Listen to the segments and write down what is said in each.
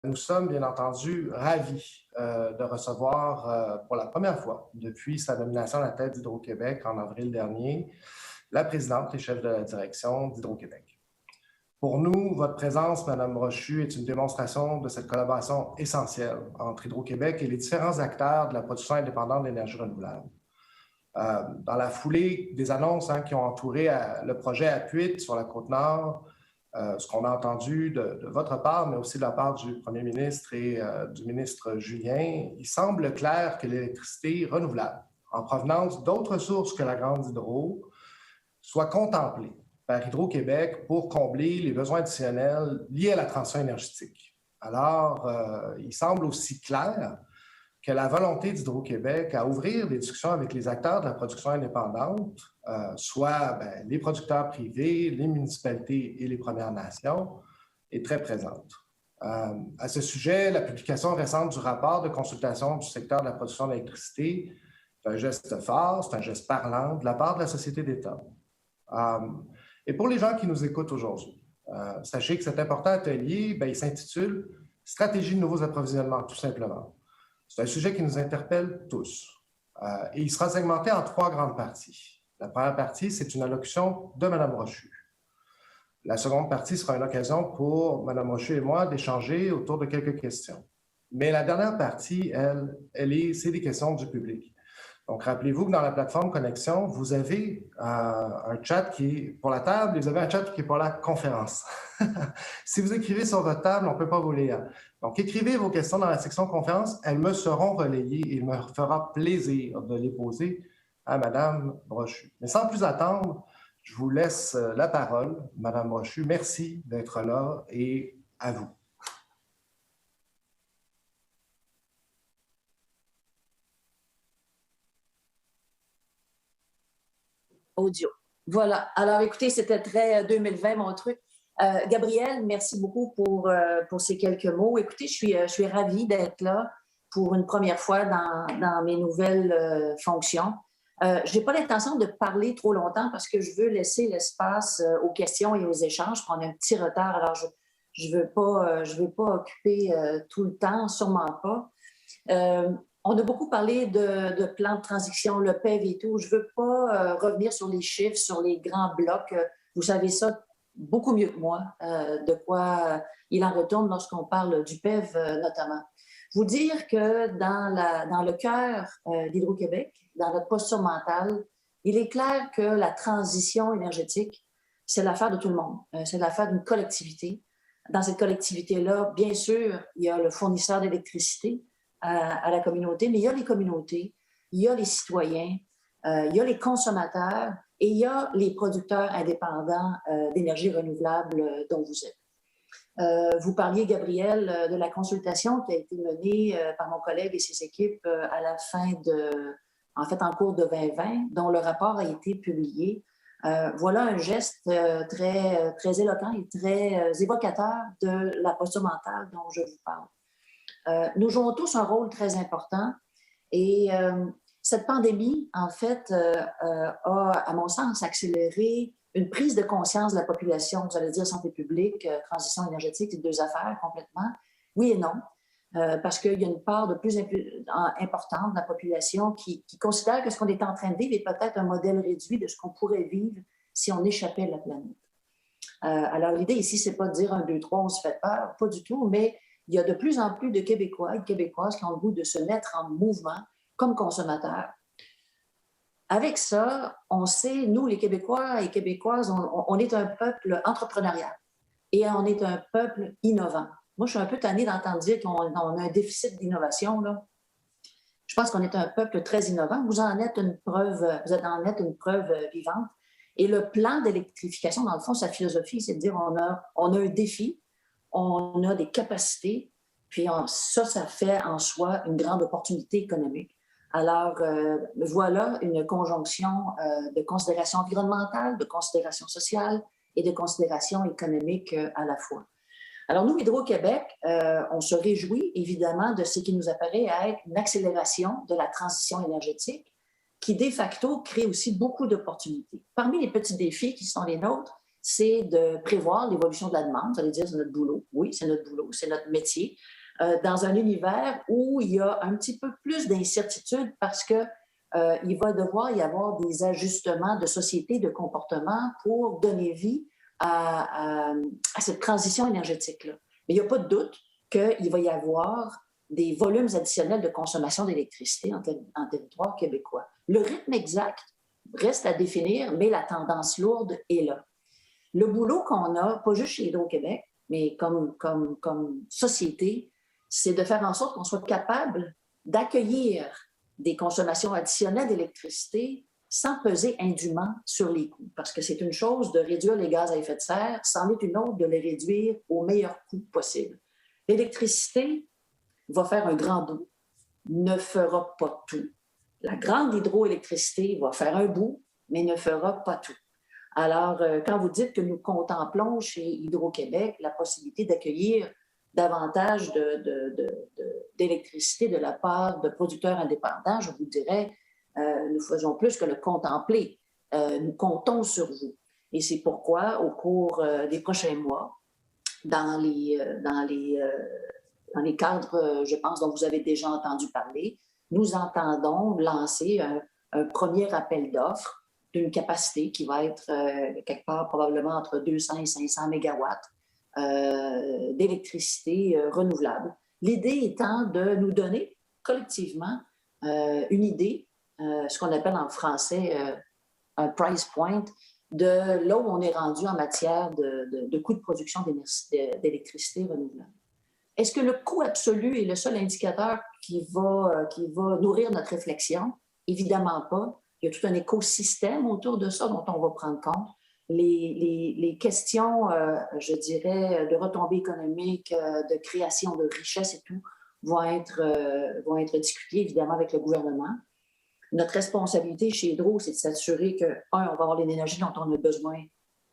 Nous sommes bien entendu ravis de recevoir pour la première fois depuis sa nomination à la tête d'Hydro-Québec en avril dernier, la présidente et chef de la direction d'Hydro-Québec. Pour nous, votre présence, Mme Brochu, est une démonstration de cette collaboration essentielle entre Hydro-Québec et les différents acteurs de la production indépendante d'énergie renouvelable. Dans la foulée des annonces qui ont entouré le projet Apuiat sur la Côte-Nord, ce qu'on a entendu de votre part, mais aussi de la part du premier ministre et du ministre Julien, il semble clair que l'électricité renouvelable, en provenance d'autres sources que la Grande Hydro, soit contemplée par Hydro-Québec pour combler les besoins additionnels liés à la transition énergétique. Alors, il semble aussi clair que la volonté d'Hydro-Québec à ouvrir des discussions avec les acteurs de la production indépendante, soit les producteurs privés, les municipalités et les Premières Nations, est très présente. À ce sujet, la publication récente du rapport de consultation du secteur de la production d'électricité est un geste fort, c'est un geste parlant de la part de la société d'État. Et pour les gens qui nous écoutent aujourd'hui, sachez que cet important atelier, il s'intitule « Stratégie de nouveaux approvisionnements », tout simplement. C'est un sujet qui nous interpelle tous et il sera segmenté en 3 grandes parties. La première partie, c'est une allocution de Mme Brochu. La seconde partie sera une occasion pour Mme Brochu et moi d'échanger autour de quelques questions. Mais la dernière partie, c'est des questions du public. Donc, rappelez-vous que dans la plateforme Connexion, vous avez un chat qui est pour la table et vous avez un chat qui est pour la conférence. Si vous écrivez sur votre table, on ne peut pas vous lire. Donc, écrivez vos questions dans la section conférence. Elles me seront relayées et il me fera plaisir de les poser à Mme Brochu. Mais sans plus attendre, je vous laisse la parole. Mme Brochu, merci d'être là et à vous. Audio. Voilà. Alors, écoutez, c'était très 2020, mon truc. Gabrielle, merci beaucoup pour ces quelques mots. Écoutez, je suis ravie d'être là pour une première fois dans mes nouvelles fonctions. Je n'ai pas l'intention de parler trop longtemps parce que je veux laisser l'espace aux questions et aux échanges. On a un petit retard, alors je veux pas occuper tout le temps, sûrement pas. On a beaucoup parlé de plans de transition, le PEV et tout. Je ne veux pas revenir sur les chiffres, sur les grands blocs. Vous savez ça beaucoup mieux que moi, de quoi il en retourne lorsqu'on parle du PEV notamment. Vous dire que dans le cœur d'Hydro-Québec, dans notre posture mentale, il est clair que la transition énergétique, c'est l'affaire de tout le monde. C'est l'affaire d'une collectivité. Dans cette collectivité-là, bien sûr, il y a le fournisseur d'électricité, à la communauté, mais il y a les communautés, il y a les citoyens, il y a les consommateurs et il y a les producteurs indépendants d'énergie renouvelable dont vous êtes. Vous parliez, Gabrielle, de la consultation qui a été menée par mon collègue et ses équipes à la fin en cours de 2020, dont le rapport a été publié. Voilà un geste très éloquent et très évocateur de la posture mentale dont je vous parle. Nous jouons tous un rôle très important et cette pandémie, en fait, a, à mon sens, accéléré une prise de conscience de la population. Vous allez dire santé publique, transition énergétique, c'est 2 affaires complètement. Oui et non, parce qu'il y a une part de plus importante de la population qui considère que ce qu'on est en train de vivre est peut-être un modèle réduit de ce qu'on pourrait vivre si on échappait à la planète. Alors l'idée ici, c'est pas de dire 1, 2, 3, on se fait peur, pas du tout, mais il y a de plus en plus de Québécois et de Québécoises qui ont le goût de se mettre en mouvement comme consommateurs. Avec ça, on sait, nous, les Québécois et Québécoises, on est un peuple entrepreneurial et on est un peuple innovant. Moi, je suis un peu tannée d'entendre dire qu'on a un déficit d'innovation, là. Je pense qu'on est un peuple très innovant. Vous en êtes une preuve vivante. Et le plan d'électrification, dans le fond, sa philosophie, c'est de dire on a un défi, on a des capacités, puis ça fait en soi une grande opportunité économique. Alors, voilà une conjonction de considérations environnementales, de considérations sociales et de considérations économiques à la fois. Alors, nous, Hydro-Québec, on se réjouit évidemment de ce qui nous apparaît à être une accélération de la transition énergétique qui, de facto, crée aussi beaucoup d'opportunités. Parmi les petits défis qui sont les nôtres, c'est de prévoir l'évolution de la demande. Vous allez dire, c'est notre boulot. Oui, c'est notre boulot, c'est notre métier. Dans un univers où il y a un petit peu plus d'incertitude parce que il va devoir y avoir des ajustements de société, de comportement pour donner vie à cette transition énergétique-là. Mais il n'y a pas de doute qu'il va y avoir des volumes additionnels de consommation d'électricité en territoire québécois. Le rythme exact reste à définir, mais la tendance lourde est là. Le boulot qu'on a, pas juste chez Hydro-Québec, mais comme société, c'est de faire en sorte qu'on soit capable d'accueillir des consommations additionnelles d'électricité sans peser indûment sur les coûts. Parce que c'est une chose de réduire les gaz à effet de serre, c'en est une autre de les réduire au meilleur coût possible. L'électricité va faire un grand bout, ne fera pas tout. La grande hydroélectricité va faire un bout, mais ne fera pas tout. Alors, quand vous dites que nous contemplons chez Hydro-Québec la possibilité d'accueillir davantage d'électricité de la part de producteurs indépendants, je vous dirais, nous faisons plus que le contempler. Nous comptons sur vous. Et c'est pourquoi, au cours des prochains mois, dans les cadres, je pense, dont vous avez déjà entendu parler, nous entendons lancer un premier appel d'offres d'une capacité qui va être quelque part probablement entre 200 et 500 mégawatts d'électricité renouvelable. L'idée étant de nous donner collectivement une idée, ce qu'on appelle en français un price point, de là où on est rendu en matière de coût de production d'électricité renouvelable. Est-ce que le coût absolu est le seul indicateur qui va nourrir notre réflexion? Évidemment pas. Il y a tout un écosystème autour de ça dont on va prendre compte. Les questions, je dirais, de retombées économiques, de création de richesses et tout, vont être discutées évidemment avec le gouvernement. Notre responsabilité chez Hydro, c'est de s'assurer que, un, on va avoir l'énergie dont on a besoin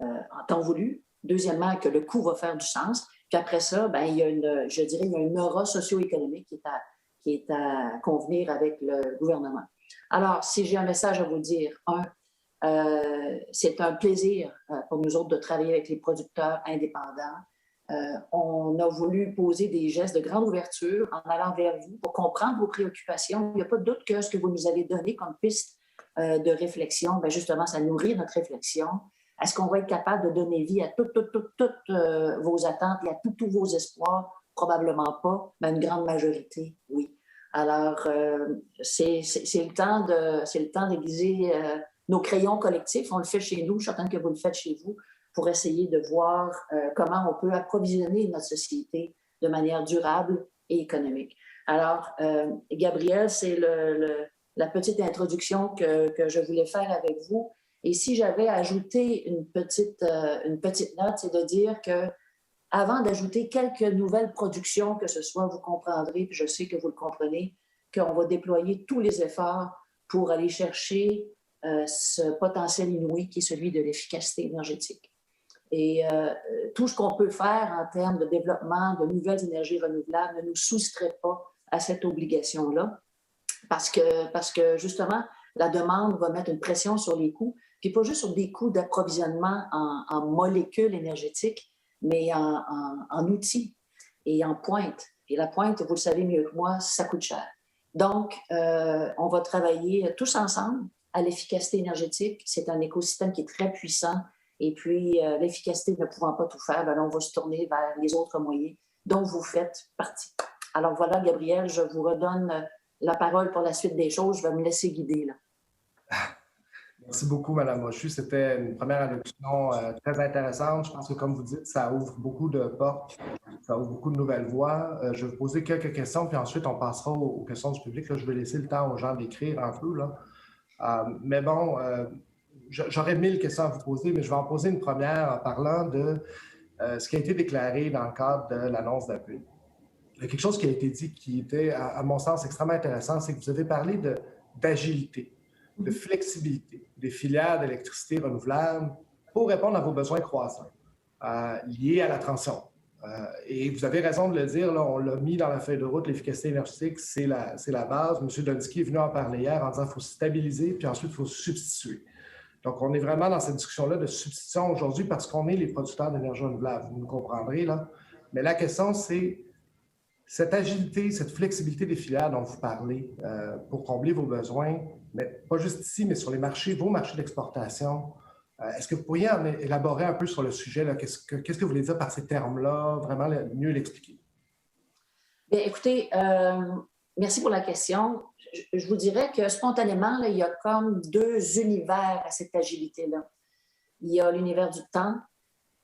en temps voulu. Deuxièmement, que le coût va faire du sens. Puis après ça, il y a une aura socio-économique qui est à convenir avec le gouvernement. Alors, si j'ai un message à vous dire, c'est un plaisir pour nous autres de travailler avec les producteurs indépendants. On a voulu poser des gestes de grande ouverture en allant vers vous pour comprendre vos préoccupations. Il n'y a pas de doute que ce que vous nous avez donné comme piste de réflexion, justement, ça nourrit notre réflexion. Est-ce qu'on va être capable de donner vie à toutes vos attentes et à tous vos espoirs? Probablement pas, mais une grande majorité, oui. Alors, c'est le temps d'aiguiser nos crayons collectifs. On le fait chez nous, je suis certaine que vous le faites chez vous, pour essayer de voir comment on peut approvisionner notre société de manière durable et économique. Alors, Gabriel, c'est la petite introduction que je voulais faire avec vous. Et si j'avais ajouté une petite note, c'est de dire que avant d'ajouter quelques nouvelles productions, que ce soit, vous comprendrez, puis je sais que vous le comprenez, qu'on va déployer tous les efforts pour aller chercher ce potentiel inouï qui est celui de l'efficacité énergétique. Et tout ce qu'on peut faire en termes de développement de nouvelles énergies renouvelables ne nous soustrait pas à cette obligation-là, parce que justement, la demande va mettre une pression sur les coûts, puis pas juste sur des coûts d'approvisionnement en molécules énergétiques, mais en outils et en pointe. Et la pointe, vous le savez mieux que moi, ça coûte cher. Donc, on va travailler tous ensemble à l'efficacité énergétique. C'est un écosystème qui est très puissant. Et puis, l'efficacité ne pouvant pas tout faire, on va se tourner vers les autres moyens dont vous faites partie. Alors voilà, Gabriel, je vous redonne la parole pour la suite des choses. Je vais me laisser guider là. Merci beaucoup, Mme Brochu. C'était une première allocution très intéressante. Je pense que, comme vous dites, ça ouvre beaucoup de portes, ça ouvre beaucoup de nouvelles voies. Je vais vous poser quelques questions, puis ensuite, on passera aux questions du public. Là, je vais laisser le temps aux gens d'écrire un peu. Mais bon, j'aurais 1000 questions à vous poser, mais je vais en poser une première en parlant de ce qui a été déclaré dans le cadre de l'annonce d'appui. Il y a quelque chose qui a été dit qui était, à mon sens, extrêmement intéressant, c'est que vous avez parlé d'agilité, de flexibilité des filières d'électricité renouvelable pour répondre à vos besoins croissants liés à la transition. Et vous avez raison de le dire, là, on l'a mis dans la feuille de route, l'efficacité énergétique, c'est la base. M. Donsky est venu en parler hier en disant qu'il faut stabiliser, puis ensuite il faut substituer. Donc, on est vraiment dans cette discussion-là de substitution aujourd'hui parce qu'on est les producteurs d'énergie renouvelable, vous me comprendrez, là. Mais la question, c'est cette agilité, cette flexibilité des filières dont vous parlez pour combler vos besoins, mais pas juste ici, mais sur les marchés, vos marchés d'exportation. Est-ce que vous pourriez en élaborer un peu sur le sujet? Qu'est-ce que vous voulez dire par ces termes-là? Vraiment mieux l'expliquer. Bien, écoutez, merci pour la question. Je vous dirais que spontanément, là, il y a comme deux univers à cette agilité-là. Il y a l'univers du temps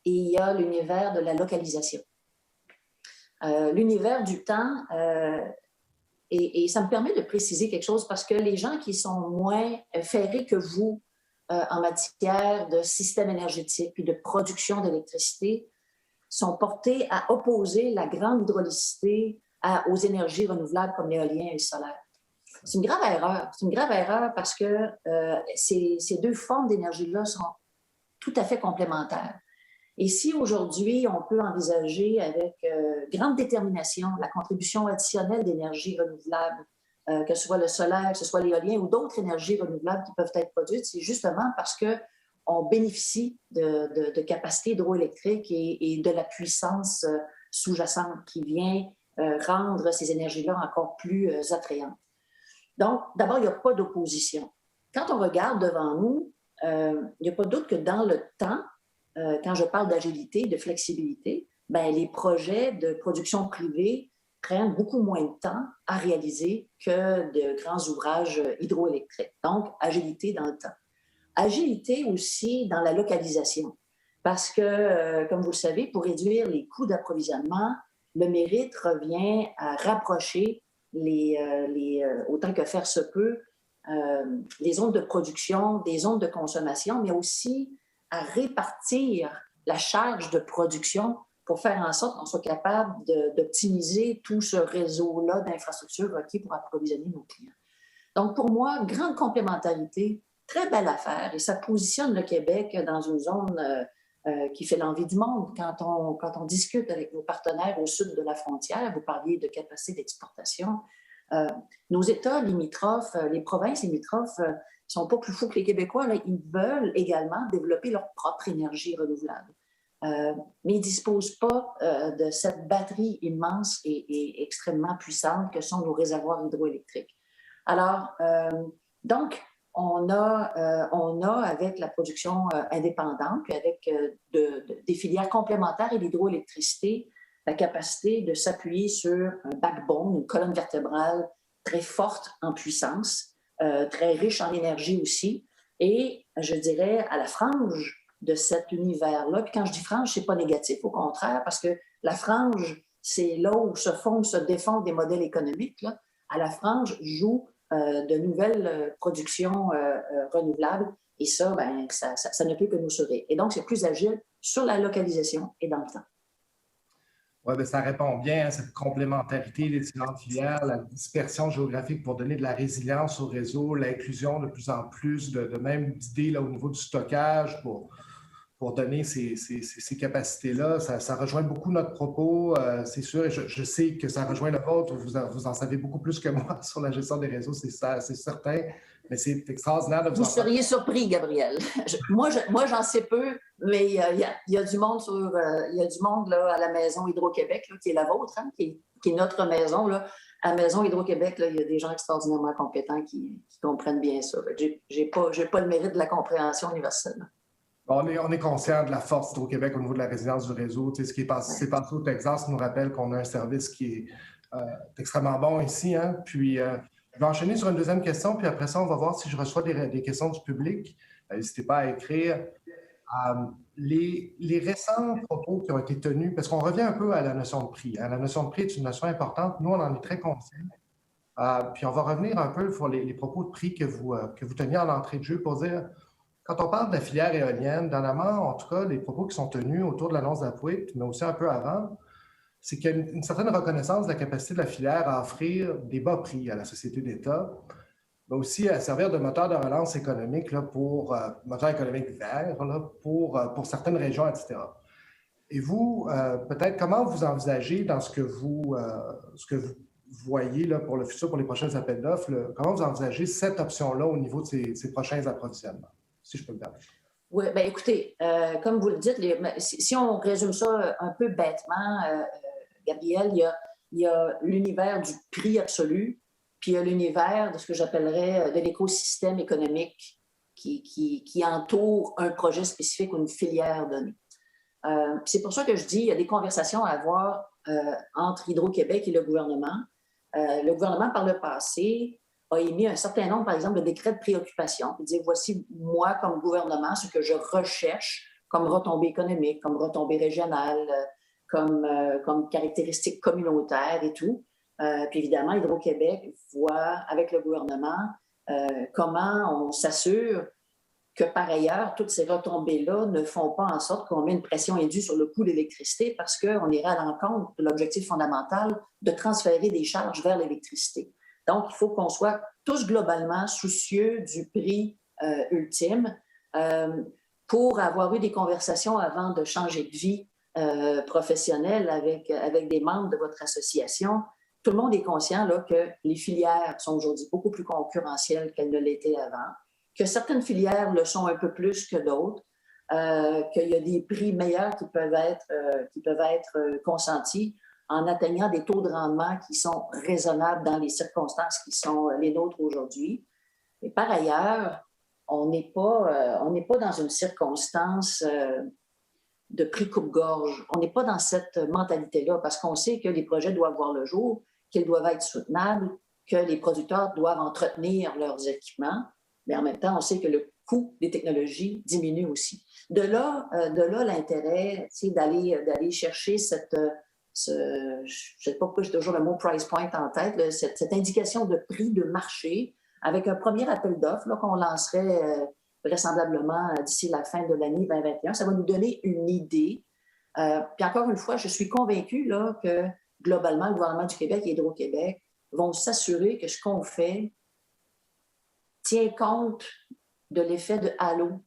et il y a l'univers de la localisation. L'univers du temps, et ça me permet de préciser quelque chose parce que les gens qui sont moins ferrés que vous en matière de système énergétique et de production d'électricité sont portés à opposer la grande hydraulicité aux énergies renouvelables comme l'éolien et le solaire. C'est une grave erreur. C'est une grave erreur parce que ces deux formes d'énergie-là sont tout à fait complémentaires. Et si aujourd'hui, on peut envisager avec grande détermination la contribution additionnelle d'énergie renouvelable, que ce soit le solaire, que ce soit l'éolien ou d'autres énergies renouvelables qui peuvent être produites, c'est justement parce qu'on bénéficie de capacités hydroélectriques et de la puissance sous-jacente qui vient rendre ces énergies-là encore plus attrayantes. Donc, d'abord, il n'y a pas d'opposition. Quand on regarde devant nous, il n'y a pas de doute que dans le temps, quand je parle d'agilité, de flexibilité, bien, les projets de production privée prennent beaucoup moins de temps à réaliser que de grands ouvrages hydroélectriques. Donc, agilité dans le temps. Agilité aussi dans la localisation. Parce que, comme vous le savez, pour réduire les coûts d'approvisionnement, le mérite revient à rapprocher autant que faire se peut, les zones de production, des zones de consommation, mais aussi à répartir la charge de production pour faire en sorte qu'on soit capable d'optimiser tout ce réseau-là d'infrastructures requis pour approvisionner nos clients. Donc, pour moi, grande complémentarité, très belle affaire, et ça positionne le Québec dans une zone qui fait l'envie du monde. Quand on discute avec nos partenaires au sud de la frontière, vous parliez de capacité d'exportation, nos États limitrophes, les provinces limitrophes, ne sont pas plus fous que les Québécois. Là. Ils veulent également développer leur propre énergie renouvelable. Mais ils ne disposent pas de cette batterie immense et extrêmement puissante que sont nos réservoirs hydroélectriques. Alors, donc, on a avec la production indépendante, puis avec des filières complémentaires et l'hydroélectricité, la capacité de s'appuyer sur un backbone, une colonne vertébrale très forte en puissance, très riche en énergie aussi, et je dirais à la frange de cet univers-là. Puis quand je dis frange, c'est pas négatif, au contraire, parce que la frange, c'est là où se défendent des modèles économiques. Là. À la frange jouent de nouvelles productions renouvelables, et ça, ben, ça ne peut que nous sauver. Et donc, c'est plus agile sur la localisation et dans le temps. Oui, bien, ça répond bien à cette complémentarité des différentes filières, la dispersion géographique pour donner de la résilience au réseau, l'inclusion de plus en plus de même d'idées là, au niveau du stockage pour donner ces capacités-là. Ça rejoint beaucoup notre propos, c'est sûr, et je sais que ça rejoint le vôtre. Vous en savez beaucoup plus que moi sur la gestion des réseaux, c'est certain, mais c'est extraordinaire de vous Vous seriez surpris, Gabriel. Moi, j'en sais peu, mais il y a du monde il y a du monde là, à la maison Hydro-Québec, là, qui est la vôtre, hein, qui est notre maison. Là. À la maison Hydro-Québec, là, il y a des gens extraordinairement compétents qui comprennent bien ça. J'ai pas le mérite de la compréhension universelle. On est conscient de la force d'Hydro-Québec au niveau de la résilience du réseau. Tu sais, ce qui s'est passé au Texas nous rappelle qu'on a un service qui est extrêmement bon ici. Hein? Puis, je vais enchaîner sur une deuxième question, puis après ça, on va voir si je reçois des questions du public. N'hésitez pas à écrire. Les récents propos qui ont été tenus, parce qu'on revient un peu à la notion de prix. Hein? La notion de prix est une notion importante. Nous, on en est très conscients. Puis, on va revenir un peu sur les propos de prix que vous teniez en entrée de jeu pour dire... Quand on parle de la filière éolienne, dernièrement, en tout cas, les propos qui sont tenus autour de l'annonce d'Apuiat, mais aussi un peu avant, c'est qu'il y a une certaine reconnaissance de la capacité de la filière à offrir des bas prix à la société d'État, mais aussi à servir de moteur de relance économique là, moteur économique vert là, pour certaines régions, etc. Et vous, peut-être, comment vous envisagez dans ce que vous voyez là, pour le futur, pour les prochains appels d'offres, comment vous envisagez cette option-là au niveau de ces prochains approvisionnements? si je peux me permettre. Oui, bien écoutez, comme vous le dites, si on résume ça un peu bêtement, Gabriel, il y a l'univers du prix absolu, puis il y a l'univers de ce que j'appellerais de l'écosystème économique qui entoure un projet spécifique ou une filière donnée. C'est pour ça que je dis qu'il y a des conversations à avoir entre Hydro-Québec et le gouvernement. Le gouvernement, par le passé, a émis un certain nombre, par exemple, de décrets de préoccupation. Il dit, voici, moi, comme gouvernement, ce que je recherche comme retombée économique, comme retombée régionale, comme caractéristiques communautaires et tout. Puis évidemment, Hydro-Québec voit avec le gouvernement comment on s'assure que par ailleurs, toutes ces retombées-là ne font pas en sorte qu'on met une pression indue sur le coût de l'électricité parce qu'on irait à l'encontre de l'objectif fondamental de transférer des charges vers l'électricité. Donc, il faut qu'on soit tous globalement soucieux du prix ultime pour avoir eu des conversations avant de changer de vie professionnelle avec des membres de votre association. Tout le monde est conscient là, que les filières sont aujourd'hui beaucoup plus concurrentielles qu'elles ne l'étaient avant, que certaines filières le sont un peu plus que d'autres, qu'il y a des prix meilleurs qui peuvent être consentis en atteignant des taux de rendement qui sont raisonnables dans les circonstances qui sont les nôtres aujourd'hui. Mais par ailleurs, on n'est pas dans une circonstance de prix coupe-gorge. On n'est pas dans cette mentalité-là parce qu'on sait que les projets doivent voir le jour, qu'ils doivent être soutenables, que les producteurs doivent entretenir leurs équipements. Mais en même temps, on sait que le coût des technologies diminue aussi. De là l'intérêt, c'est d'aller chercher je ne sais pas pourquoi j'ai toujours le mot price point en tête, cette indication de prix de marché avec un premier appel d'offres qu'on lancerait vraisemblablement d'ici la fin de l'année 2021. Ça va nous donner une idée. Puis encore une fois, je suis convaincue là, que globalement, le gouvernement du Québec et Hydro-Québec vont s'assurer que ce qu'on fait tient compte de l'effet de halo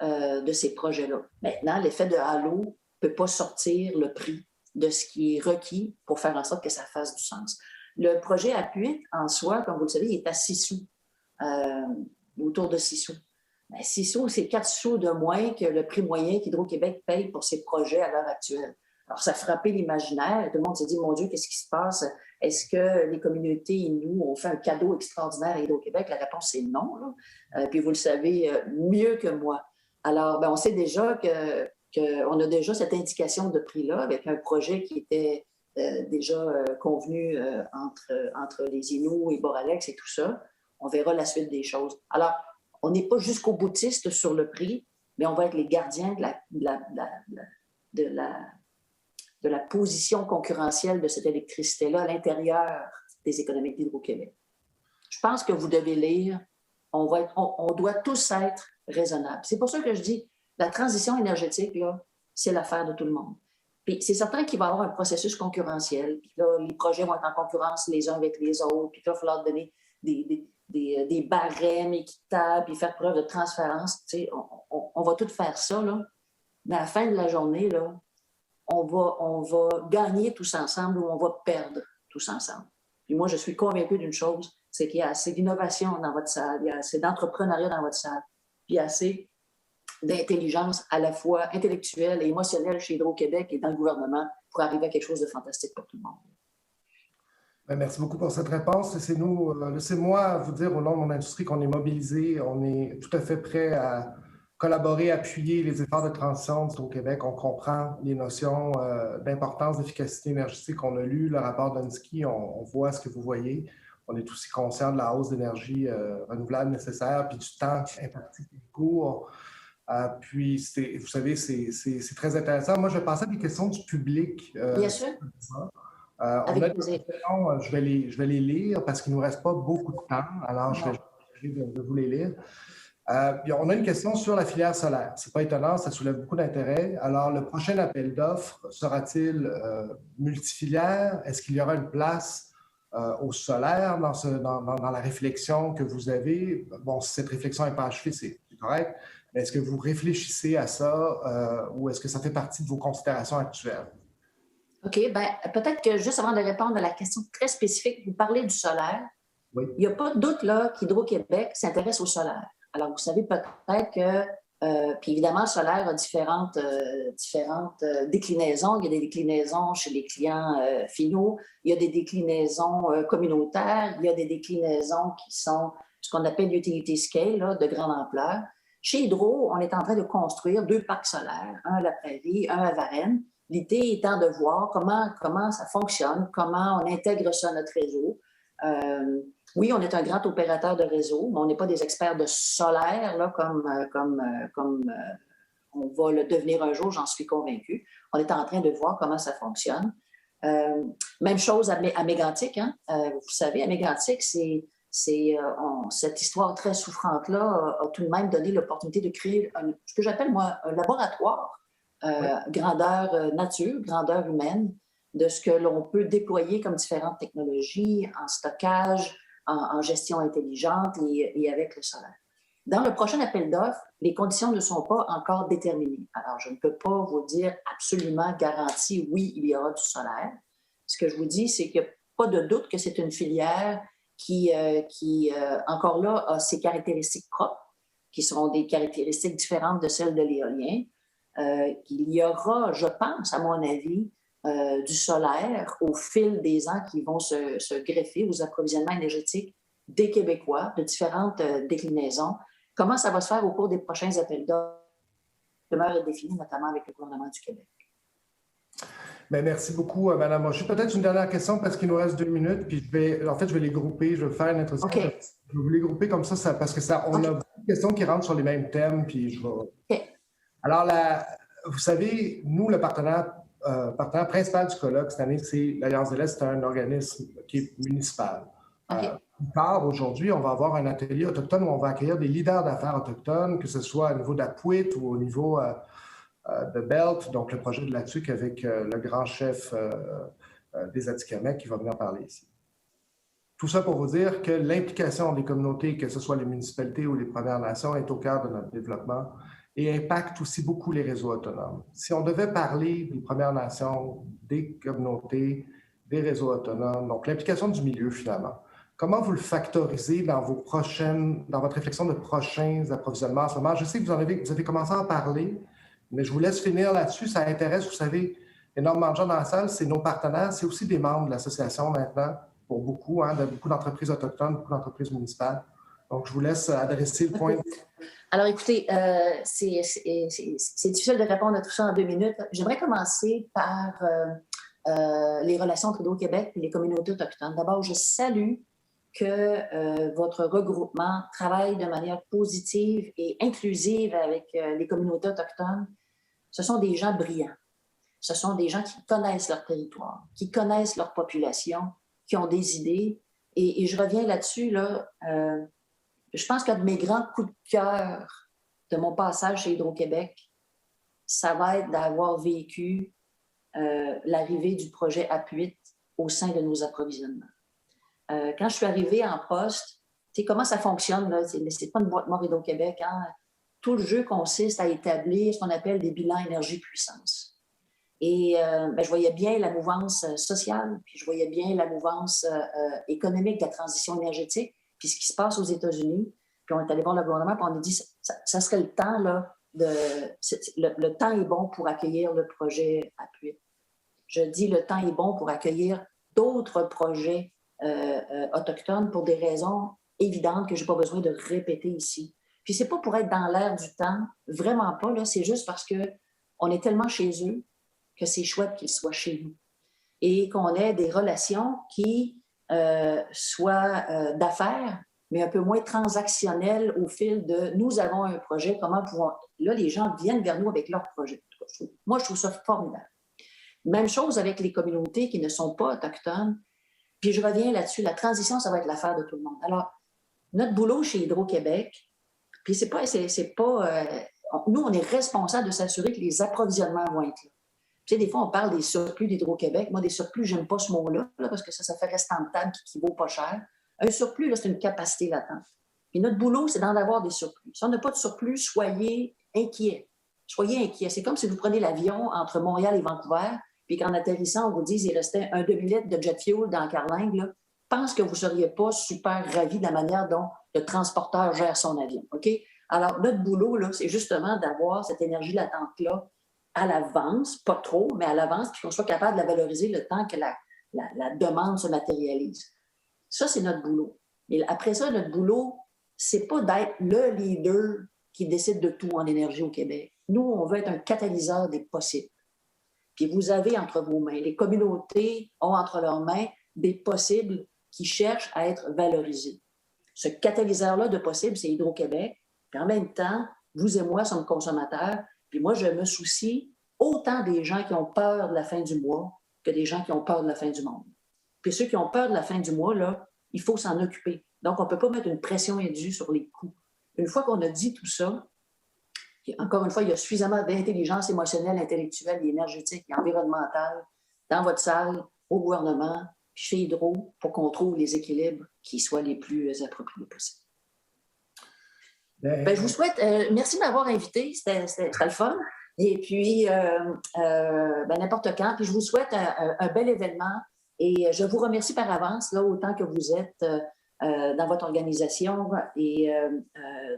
de ces projets-là. Maintenant, l'effet de halo ne peut pas sortir le prix de ce qui est requis pour faire en sorte que ça fasse du sens. Le projet Apuiat, en soi, comme vous le savez, il est à 6 sous, autour de 6 sous. 6 sous, c'est 4 sous de moins que le prix moyen qu'Hydro-Québec paye pour ses projets à l'heure actuelle. Alors, ça a frappé l'imaginaire. Tout le monde s'est dit, mon Dieu, qu'est-ce qui se passe? Est-ce que les communautés inoues ont fait un cadeau extraordinaire à Hydro-Québec? La réponse est non. Puis vous le savez mieux que moi. Alors, on sait déjà qu'on a déjà cette indication de prix-là avec un projet qui était déjà convenu entre les Inuits et Boralex et tout ça. On verra la suite des choses. Alors, on n'est pas jusqu'au boutiste sur le prix, mais on va être les gardiens de la position concurrentielle de cette électricité-là à l'intérieur des économies d'Hydro-Québec. Je pense que vous devez lire, on doit tous être raisonnables. C'est pour ça que je dis, la transition énergétique, là, c'est l'affaire de tout le monde. Puis c'est certain qu'il va y avoir un processus concurrentiel, puis là, les projets vont être en concurrence les uns avec les autres, puis là, il va falloir donner des barèmes équitables, puis faire preuve de transparence. Tu sais, on va tout faire ça, là. Mais à la fin de la journée, là, on va gagner tous ensemble ou on va perdre tous ensemble. Puis moi, je suis convaincue d'une chose, c'est qu'il y a assez d'innovation dans votre salle, il y a assez d'entrepreneuriat dans votre salle, puis il y a assez d'intelligence à la fois intellectuelle et émotionnelle chez Hydro-Québec et dans le gouvernement pour arriver à quelque chose de fantastique pour tout le monde. Merci beaucoup pour cette réponse. Laissez-moi vous dire au nom de mon industrie qu'on est mobilisé, on est tout à fait prêt à collaborer, appuyer les efforts de transition d'Hydro-Québec. On comprend les notions d'importance, d'efficacité énergétique qu'on a lu, le rapport d'Unsky, on voit ce que vous voyez. On est aussi conscient de la hausse d'énergie renouvelable nécessaire, puis du temps imparti qui est court. Puis, vous savez, c'est très intéressant. Moi, je vais passer à des questions du public. Bien sûr. On a des questions, je vais les lire parce qu'il ne nous reste pas beaucoup de temps. Alors, je vais essayer de vous les lire. Puis on a une question sur la filière solaire. Ce n'est pas étonnant, ça soulève beaucoup d'intérêt. Alors, le prochain appel d'offres sera-t-il multifilière? Est-ce qu'il y aura une place au solaire dans la réflexion que vous avez? Bon, si cette réflexion n'est pas achevée, c'est correct. Mais est-ce que vous réfléchissez à ça ou est-ce que ça fait partie de vos considérations actuelles? OK. Peut-être que juste avant de répondre à la question très spécifique, vous parlez du solaire. Oui. Il n'y a pas de doute là qu'Hydro-Québec s'intéresse au solaire. Alors, vous savez peut-être que, puis évidemment, le solaire a différentes déclinaisons. Il y a des déclinaisons chez les clients finaux, il y a des déclinaisons communautaires, il y a des déclinaisons qui sont ce qu'on appelle utility scale, là, de grande ampleur. Chez Hydro, on est en train de construire 2 parcs solaires, un à la Prairie, un à Varennes. L'idée étant de voir comment ça fonctionne, comment on intègre ça à notre réseau. Oui, on est un grand opérateur de réseau, mais on n'est pas des experts de solaire, là, comme on va le devenir un jour, j'en suis convaincue. On est en train de voir comment ça fonctionne. Même chose à Mégantic. Hein? Vous savez, à Mégantic, cette histoire très souffrante-là a tout de même donné l'opportunité de créer ce que j'appelle, moi, un laboratoire, grandeur nature, grandeur humaine, de ce que l'on peut déployer comme différentes technologies en stockage, en gestion intelligente et avec le solaire. Dans le prochain appel d'offres, les conditions ne sont pas encore déterminées. Alors, je ne peux pas vous dire absolument garanti, oui, il y aura du solaire. Ce que je vous dis, c'est qu'il n'y a pas de doute que c'est une filière qui encore là, a ses caractéristiques propres, qui seront des caractéristiques différentes de celles de l'éolien. Il y aura, je pense, à mon avis, du solaire au fil des ans qui vont se greffer aux approvisionnements énergétiques des Québécois de différentes déclinaisons. Comment ça va se faire au cours des prochains appels d'offres demeure indéfinie, notamment avec le gouvernement du Québec. Bien, merci beaucoup, Mme Brochu. Peut-être une dernière question parce qu'il nous reste 2 minutes, puis je vais les grouper, je vais faire une introduction. Okay. Je vais vous les grouper comme ça parce que on a beaucoup de questions qui rentrent sur les mêmes thèmes, puis je vais... Okay. Alors, vous savez, nous, le partenaire principal du colloque cette année, c'est l'Alliance de l'Est, c'est un organisme qui est municipal. Okay. Plus tard, aujourd'hui, on va avoir un atelier autochtone où on va accueillir des leaders d'affaires autochtones, que ce soit au niveau d'Apuit ou au niveau de BELT, donc le projet de la TUC avec le grand chef des Atikamekw qui va venir parler ici. Tout ça pour vous dire que l'implication des communautés, que ce soit les municipalités ou les Premières Nations, est au cœur de notre développement et impacte aussi beaucoup les réseaux autonomes. Si on devait parler des Premières Nations, des communautés, des réseaux autonomes, donc l'implication du milieu finalement, comment vous le factorisez dans votre réflexion de prochains approvisionnements en ce moment? Je sais que vous avez commencé à en parler, mais je vous laisse finir là-dessus. Ça intéresse, vous savez, énormément de gens dans la salle. C'est nos partenaires, c'est aussi des membres de l'association maintenant, pour beaucoup, beaucoup d'entreprises autochtones, beaucoup d'entreprises municipales. Donc, je vous laisse adresser le point. Alors, écoutez, c'est difficile de répondre à tout ça en 2 minutes. J'aimerais commencer par les relations entre Hydro-Québec et les communautés autochtones. D'abord, je salue que votre regroupement travaille de manière positive et inclusive avec les communautés autochtones. Ce sont des gens brillants. Ce sont des gens qui connaissent leur territoire, qui connaissent leur population, qui ont des idées. Et je reviens là-dessus, là, je pense qu'un de mes grands coups de cœur de mon passage chez Hydro-Québec, ça va être d'avoir vécu l'arrivée du projet Apuit au sein de nos approvisionnements. Quand je suis arrivée en poste, tu sais comment ça fonctionne, là, c'est pas une boîte mort Hydro-Québec. Hein? Tout le jeu consiste à établir ce qu'on appelle des bilans énergie-puissance. Et je voyais bien la mouvance sociale, puis je voyais bien la mouvance économique de la transition énergétique, puis ce qui se passe aux États-Unis. Puis on est allé voir le gouvernement, puis on a dit ça serait le temps, là, le temps est bon pour accueillir le projet Apuit. Je dis le temps est bon pour accueillir d'autres projets autochtones pour des raisons évidentes que je n'ai pas besoin de répéter ici. Puis c'est pas pour être dans l'air du temps, vraiment pas, là, c'est juste parce qu'on est tellement chez eux que c'est chouette qu'ils soient chez nous et qu'on ait des relations qui soient d'affaires, mais un peu moins transactionnelles au fil de « nous avons un projet, comment pouvons… » Là, les gens viennent vers nous avec leur projet. Moi, je trouve ça formidable. Même chose avec les communautés qui ne sont pas autochtones. Puis je reviens là-dessus, la transition, ça va être l'affaire de tout le monde. Alors, notre boulot chez Hydro-Québec, puis nous, on est responsable de s'assurer que les approvisionnements vont être là. Tu sais, des fois, on parle des surplus d'Hydro-Québec. Moi, des surplus, j'aime pas ce mot-là, là, parce que ça fait restant de table qui vaut pas cher. Un surplus, là, c'est une capacité latente. Puis notre boulot, c'est d'en avoir des surplus. Si on n'a pas de surplus, soyez inquiets. Soyez inquiets. C'est comme si vous prenez l'avion entre Montréal et Vancouver, puis qu'en atterrissant, on vous dit qu'il restait un demi-litre de jet fuel dans la carlingue, là. pense que vous ne seriez pas super ravis de la manière dont le transporteur gère son avion. OK? Alors, notre boulot, là, c'est justement d'avoir cette énergie latente-là à l'avance, pas trop, mais à l'avance, puis qu'on soit capable de la valoriser le temps que la demande se matérialise. Ça, c'est notre boulot. Et après ça, notre boulot, c'est pas d'être le leader qui décide de tout en énergie au Québec. Nous, on veut être un catalyseur des possibles. Puis vous avez entre vos mains, les communautés ont entre leurs mains des possibles qui cherchent à être valorisés. Ce catalyseur-là de possibles, c'est Hydro-Québec. Puis en même temps, vous et moi sommes consommateurs. Puis moi, je me soucie autant des gens qui ont peur de la fin du mois que des gens qui ont peur de la fin du monde. Puis ceux qui ont peur de la fin du mois, là, il faut s'en occuper. Donc, on ne peut pas mettre une pression indue sur les coûts. Une fois qu'on a dit tout ça, encore une fois, il y a suffisamment d'intelligence émotionnelle, intellectuelle et énergétique et environnementale dans votre salle, au gouvernement, chez Hydro, pour qu'on trouve les équilibres qui soient les plus appropriés possibles. Je vous souhaite... merci de m'avoir invité. C'était le fun. Et puis, n'importe quand. Puis je vous souhaite un bel événement. Et je vous remercie par avance, là, autant que vous êtes dans votre organisation et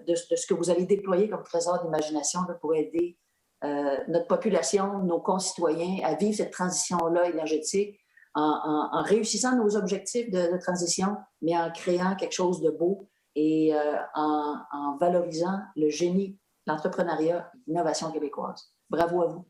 de ce que vous allez déployer comme trésor d'imagination pour aider notre population, nos concitoyens à vivre cette transition-là énergétique en réussissant nos objectifs de transition, mais en créant quelque chose de beau et en valorisant le génie, l'entrepreneuriat, l'innovation québécoise. Bravo à vous.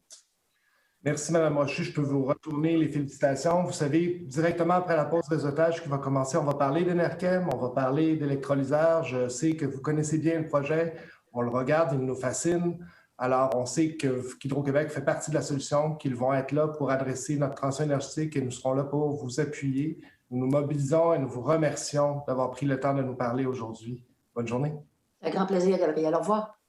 Merci, Mme Rochu. Je peux vous retourner les félicitations. Vous savez, directement après la pause réseautage qui va commencer, on va parler d'Enerchem, on va parler d'électrolyseurs. Je sais que vous connaissez bien le projet. On le regarde, il nous fascine. Alors, on sait qu'Hydro-Québec fait partie de la solution, qu'ils vont être là pour adresser notre transition énergétique et nous serons là pour vous appuyer. Nous nous mobilisons et nous vous remercions d'avoir pris le temps de nous parler aujourd'hui. Bonne journée. Un grand plaisir, Gabriel. Au revoir.